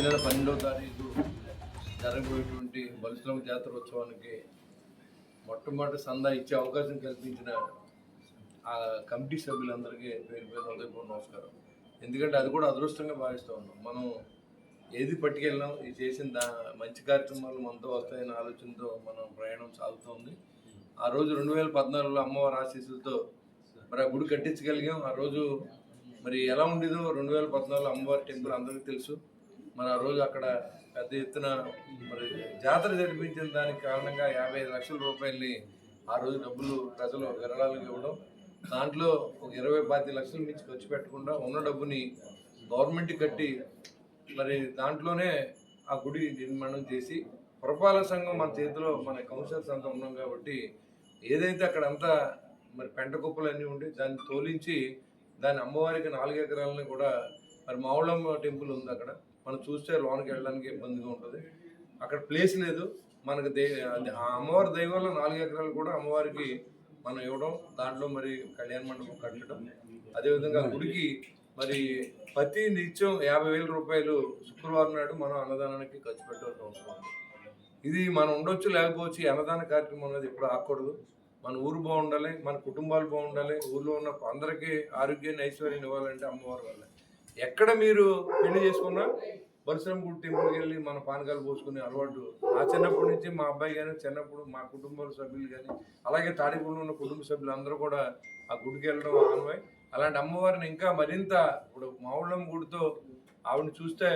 వచ్చే నెల 12వ తారీఖు జరగబోయేటువంటి బలిసలమ్మ జాతర ఉత్సవానికి మొట్టమొదటి సందా ఇచ్చే అవకాశం కల్పించిన ఆ కమిటీ సభ్యులందరికీ పేరు పేరు హృదయపూర్వక నమస్కారం. ఎందుకంటే అది కూడా అదృష్టంగా భావిస్తూ ఉన్నాం. మనం ఏది పట్టుకెళ్ళాం, ఇది చేసిన మంచి కార్యక్రమాలు మనతో వస్తాయనే ఆలోచనతో మనం ప్రయాణం సాగుతోంది. ఆ రోజు 2014లో అమ్మవారి ఆశీస్సులతో మరి ఆ గుడి కట్టించగలిగాం. ఆ రోజు మరి ఎలా ఉండేదో 2014లో అమ్మవారి టెంపుల్ అందరికీ తెలుసు. మరి ఆ రోజు అక్కడ పెద్ద ఎత్తున మరి జాతర జరిపించిన దానికి కారణంగా 55 లక్షల రూపాయలని ఆ రోజు డబ్బులు ప్రజలు విరాళాలకు ఇవ్వడం, దాంట్లో ఒక 20-25 లక్షల నుంచి ఖర్చు పెట్టకుండా ఉన్న డబ్బుని గవర్నమెంట్ కట్టి మరి దాంట్లోనే ఆ గుడి నిర్మాణం చేసి పురపాలక సంఘం మన చేతిలో మన కౌన్సిలర్స్ అంతా ఉన్నాం కాబట్టి ఏదైతే అక్కడ అంతా మరి పెంట కుప్పలు అన్నీ ఉండి దాన్ని తోలించి దాని అమ్మవారికి 4 ఎకరాలని కూడా మరి మావుళమ్మ టెంపుల్ ఉంది అక్కడ. మనం చూస్తే లోనికి వెళ్ళడానికి ఇబ్బందిగా ఉంటుంది. అక్కడ ప్లేస్ లేదు మనకు. ఆ అమ్మవారి దైవంలో 4 ఎకరాలు కూడా అమ్మవారికి మనం ఇవ్వడం, దాంట్లో మరి కళ్యాణ మండపం కట్టడం, అదేవిధంగా గుడికి మరి ప్రతి నిత్యం 50,000 రూపాయలు శుక్రవారం నాడు మనం అన్నదానానికి ఖర్చు పెట్టాల్సిన అవసరం ఉంది. ఇది మనం ఉండొచ్చు లేకపోవచ్చు, అన్నదాన కార్యక్రమం అనేది ఎప్పుడు ఆగకూడదు. మన ఊరు బాగుండాలి, మన కుటుంబాలు బాగుండాలి, ఊర్లో ఉన్న అందరికీ ఆరోగ్యాన్ని ఐశ్వర్యం ఇవ్వాలంటే అమ్మవారి వల్ల. ఎక్కడ మీరు పెళ్లి చేసుకున్నా బలిసలమ్మ గుడి టెంపుల్కి వెళ్ళి మన పానకాలు పోసుకునే అలవాటు నా చిన్నప్పటి నుంచి, మా అబ్బాయి కానీ చిన్నప్పుడు మా కుటుంబ సభ్యులు కానీ అలాగే తాడిపూడిలో ఉన్న కుటుంబ సభ్యులు అందరూ కూడా ఆ గుడికి వెళ్ళడం ఆనవాయి. అలాంటి అమ్మవారిని ఇంకా మరింత ఇప్పుడు మావుళ్ళమ్మ గుడితో ఆవిడని చూస్తే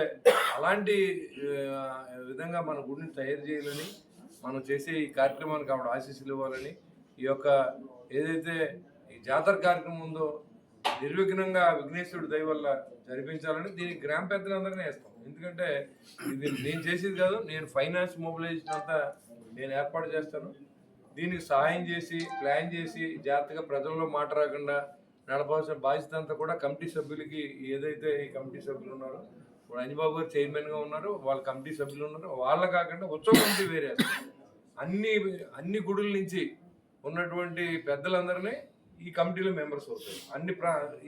అలాంటి విధంగా మన గుడిని తయారు చేయాలని, మనం చేసే ఈ కార్యక్రమానికి ఆవిడ ఆశీస్సులు ఇవ్వాలని, ఈ యొక్క ఏదైతే ఈ జాతర కార్యక్రమం ఉందో నిర్విఘ్నంగా విఘ్నేశ్వరుడి దయ వల్ల జరిపించాలని దీనికి గ్రామ పెద్దలందరినీ వేస్తాం. ఎందుకంటే ఇది నేను చేసేది కాదు, నేను ఫైనాన్స్ మొబిలైజేషన్ అంతా నేను ఏర్పాటు చేస్తాను. దీనికి సహాయం చేసి ప్లాన్ చేసి జాగ్రత్తగా ప్రజల్లో మాట రాకుండా నడపాల్సిన బాధ్యత అంతా కూడా కమిటీ సభ్యులకి, ఏదైతే ఈ కమిటీ సభ్యులు ఉన్నారో, ఇప్పుడు అంజబాబు గారు చైర్మన్గా ఉన్నారు, వాళ్ళ కమిటీ సభ్యులు ఉన్నారు, వాళ్ళ కాకుండా ఉత్సవ కమిటీ వేరే అన్ని గుడుల నుంచి ఉన్నటువంటి పెద్దలందరినీ ఈ కమిటీలో మెంబర్స్ అవుతారు.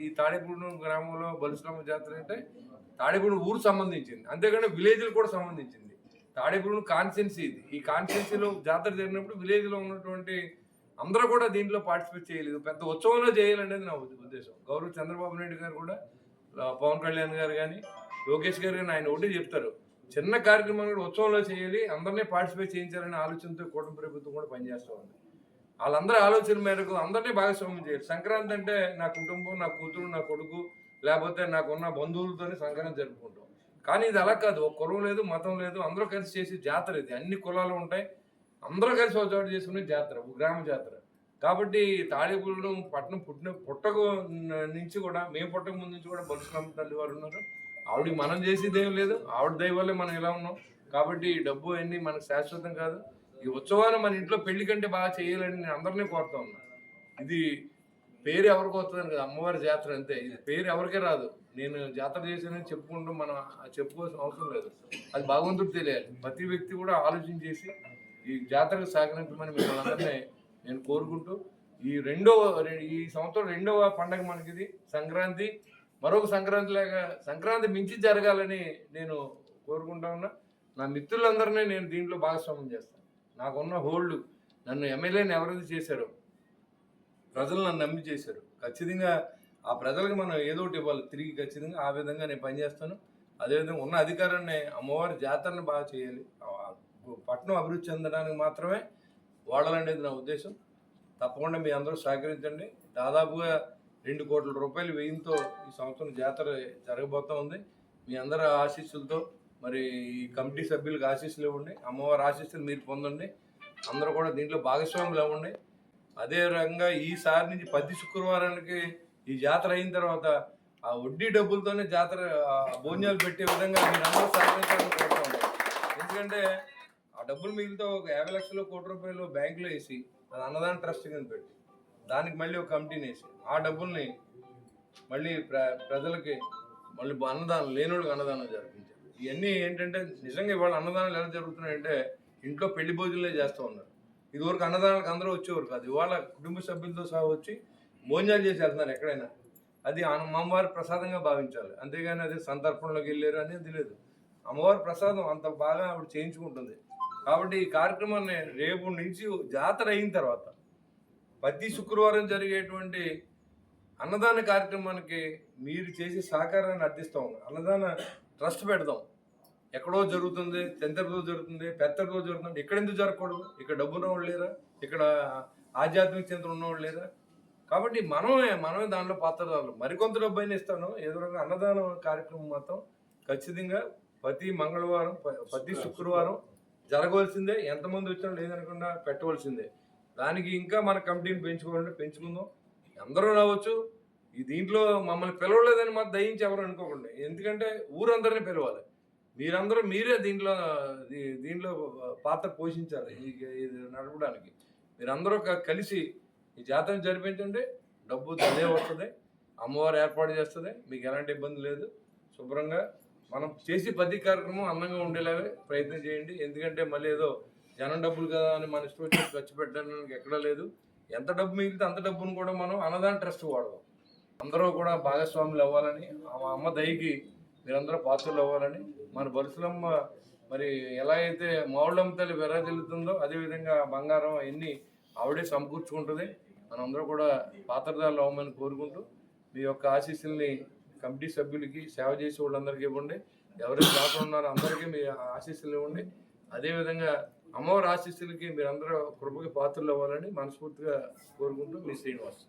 ఈ తాడేపూడి గ్రామంలో బలిసలమ్మ జాతర అంటే తాడేపూడి ఊరు సంబంధించింది, అంతేకాని విలేజ్లు కూడా సంబంధించింది. తాడేపూడి కాన్స్టిట్యున్సీ ఇది. ఈ కాన్స్టిట్యున్సీలో జాతర జరిగినప్పుడు విలేజ్లో ఉన్నటువంటి అందరూ కూడా దీంట్లో పార్టిసిపేట్ చేయలేదు. పెద్ద ఉత్సవంలో చేయాలనేది నా ఉద్దేశం. గౌరవ చంద్రబాబు నాయుడు గారు కూడా, పవన్ కళ్యాణ్ గారు కానీ, లోకేష్ గారు కానీ ఆయన ఒకటి చెప్తారు, చిన్న కార్యక్రమాన్ని కూడా ఉత్సవంలో చేయాలి, అందరినీ పార్టిసిపేట్ చేయించాలనే ఆలోచనతో కూటమి ప్రభుత్వం కూడా పనిచేస్తూ ఉంది. వాళ్ళందరూ ఆలోచన మేరకు అందరినీ భాగస్వామ్యం చేయాలి. సంక్రాంతి అంటే నా కుటుంబం, నా కూతురు, నా కొడుకు, లేకపోతే నాకున్న బంధువులతోనే సంక్రాంతి జరుపుకుంటాం. కానీ ఇది అలా కాదు. ఒక కులం లేదు, మతం లేదు, అందరూ కలిసి చేసే జాతర ఇది. అన్ని కులాలు ఉంటాయి, అందరూ కలిసి ఒక చోటు చేసుకునే జాతర, గ్రామ జాతర. కాబట్టి తాడేపూడి పట్టణం పుట్టక నుంచి కూడా, మేము పుట్టక ముందు నుంచి కూడా బలిసలమ్మ తల్లి వారు ఉన్నారు. ఆవిడ మనం చేసేది ఏం లేదు, ఆవిడ దయ వల్లే మనం ఇలా ఉన్నాం. కాబట్టి ఈ డబ్బు అన్నీ మనకు శాశ్వతం కాదు. ఈ ఉత్సవాన్ని మన ఇంట్లో పెళ్లి కంటే బాగా చేయాలని నేను అందరినీ కోరుతా ఉన్నా. ఇది పేరు ఎవరికి వస్తుందని కదా, అమ్మవారి జాతర అంతే. ఇది పేరు ఎవరికే రాదు. నేను జాతర చేశానని చెప్పుకుంటూ మనం చెప్పుకోవాల్సిన అవసరం లేదు. అది భగవంతుడు తెలియాలి. ప్రతి వ్యక్తి కూడా ఆలోచన చేసి ఈ జాతరకు సహకరించమని మిమ్మల్ని అందరినీ నేను కోరుకుంటూ, ఈ సంవత్సరం 2వ పండగ మనకిది సంక్రాంతి. మరొక సంక్రాంతి లాగా సంక్రాంతి మించి జరగాలని నేను కోరుకుంటా ఉన్నా. నా మిత్రులందరినీ నేను దీంట్లో భాగస్వామ్యం చేస్తాను. నాకున్న హోల్డ్, నన్ను ఎమ్మెల్యేని ఎవరైతే చేశారో, ప్రజలు నన్ను నమ్మి చేశారు. ఖచ్చితంగా ఆ ప్రజలకు మనం ఏదో ఒకటి ఇవ్వాలి తిరిగి. ఖచ్చితంగా ఆ విధంగా నేను పనిచేస్తాను. అదేవిధంగా ఉన్న అధికారాన్ని అమ్మవారి జాతరని బాగా చేయాలి, పట్టణం అభివృద్ధి చెందడానికి మాత్రమే వాడాలనేది నా ఉద్దేశం. తప్పకుండా మీ అందరూ సహకరించండి. దాదాపుగా 2 కోట్ల రూపాయలు వ్యయంతో ఈ సంవత్సరం జాతర జరగబోతూ ఉంది. మీ అందరి ఆశీస్సులతో మరి ఈ కమిటీ సభ్యులకు ఆశీస్సులు ఇవ్వండి, అమ్మవారి ఆశీస్సులు మీరు పొందండి. అందరూ కూడా దీంట్లో భాగస్వాములు ఇవ్వండి. అదే రకంగా ఈసారి నుంచి ప్రతి శుక్రవారానికి ఈ జాతర అయిన తర్వాత ఆ వడ్డీ డబ్బులతోనే జాతర భోజనాలు పెట్టే విధంగా మీరు అందరూ సహకరించాలని కోరుతా ఉంటాం. ఎందుకంటే ఆ డబ్బులు మిగిలితో ఒక 50 లక్షలు, 1 కోటి రూపాయలు బ్యాంకులో వేసి అది అన్నదాన ట్రస్ట్ కింద పెట్టి దానికి మళ్ళీ ఒక కమిటీని వేసి ఆ డబ్బుల్ని మళ్ళీ ప్రజలకి మళ్ళీ అన్నదానం లేనోళ్ళకి అన్నదానం జరిపించారు. ఇవన్నీ ఏంటంటే నిజంగా ఇవాళ అన్నదానాలు ఎలా జరుగుతున్నాయంటే ఇంట్లో పెళ్లి భోజనాలే చేస్తూ ఉన్నారు. ఇదివరకు అన్నదానాలకు అందరూ వచ్చేవారు కాదు. ఇవాళ కుటుంబ సభ్యులతో సహా వచ్చి భోజనాలు చేసి వెళ్తున్నారు ఎక్కడైనా. అది అమ్మవారి ప్రసాదంగా భావించాలి, అంతేగాని అది సంతర్పణలోకి వెళ్ళారు అనేది లేదు. అమ్మవారి ప్రసాదం అంత బాగా ఆవిడ చేయించుకుంటుంది. కాబట్టి ఈ కార్యక్రమాన్ని రేపు నుంచి జాతర అయిన తర్వాత ప్రతి శుక్రవారం జరిగేటువంటి అన్నదాన కార్యక్రమానికి మీరు చేసే సహకారాన్ని అర్థిస్తాం. అన్నదాన ట్రస్ట్ పెడదాం. ఎక్కడో జరుగుతుంది, తెంతరలో జరుగుతుంది, పెత్తరలో జరుగుతుంది, ఇక్కడ ఎందుకు జరగకూడదు? ఇక్కడ డబ్బు ఉన్నవాళ్ళు లేరా? ఇక్కడ ఆధ్యాత్మిక చింతన ఉన్నవాళ్ళు లేరా? కాబట్టి మనమే దాంట్లో పాత్రదారులు. మరికొంత డబ్బు అయినా ఇస్తాను. ఎదురుగా అన్నదాన కార్యక్రమం మాత్రం ఖచ్చితంగా ప్రతి మంగళవారం, ప్రతి శుక్రవారం జరగవలసిందే. ఎంతమంది వచ్చినా లేదనకుండా పెట్టవలసిందే. దానికి ఇంకా మన కమిటీని పెంచుకోవాలంటే పెంచుకుందాం. అందరూ రావచ్చు. ఈ దీంట్లో మమ్మల్ని పిలవలేదని మాకు దయించి ఎవరు అనుకోకండి. ఎందుకంటే ఊరందరినీ పిలవాలి. మీరే దీంట్లో పాత్ర పోషించాలి. ఇది నడపడానికి మీరందరూ కలిసి ఈ జాతర జరిపించండి. డబ్బు అదే వస్తుంది, అమ్మవారు ఏర్పాటు చేస్తుంది. మీకు ఎలాంటి ఇబ్బంది లేదు. శుభ్రంగా మనం చేసి ప్రతి కార్యక్రమం అందంగా ఉండేలాగే ప్రయత్నం చేయండి. ఎందుకంటే మళ్ళీ ఏదో జనం డబ్బులు కదా అని మన ఇష్టం వచ్చి ఖర్చు పెట్టడానికి ఎక్కడా లేదు. ఎంత డబ్బు మిగిలితే అంత డబ్బును కూడా మనం అన్నదాన ట్రస్ట్ వాడదాం. అందరూ కూడా భాగస్వాములు అవ్వాలని, ఆ అమ్మ దయకి మీరందరూ పాత్రలు అవ్వాలని, మన బరుసలమ్మ మరి ఎలా అయితే మావుళ్ళమ్మ తల్లి వెరజల్లుతుందో అదేవిధంగా బంగారం అవన్నీ ఆవిడే సమకూర్చుకుంటుంది. మనందరూ కూడా పాత్రదారులు అవ్వమని కోరుకుంటూ మీ యొక్క ఆశీస్సుల్ని కమిటీ సభ్యులకి, సేవ చేసే వాళ్ళందరికీ ఇవ్వండి. ఎవరైతే దాకా ఉన్నారో అందరికీ మీ ఆశీస్సులు ఇవ్వండి. అదేవిధంగా అమ్మవారి ఆశీస్సులకి మీరందరూ కృపకి పాత్రలు అవ్వాలని మనస్ఫూర్తిగా కోరుకుంటూ మీ శ్రీనివాస్.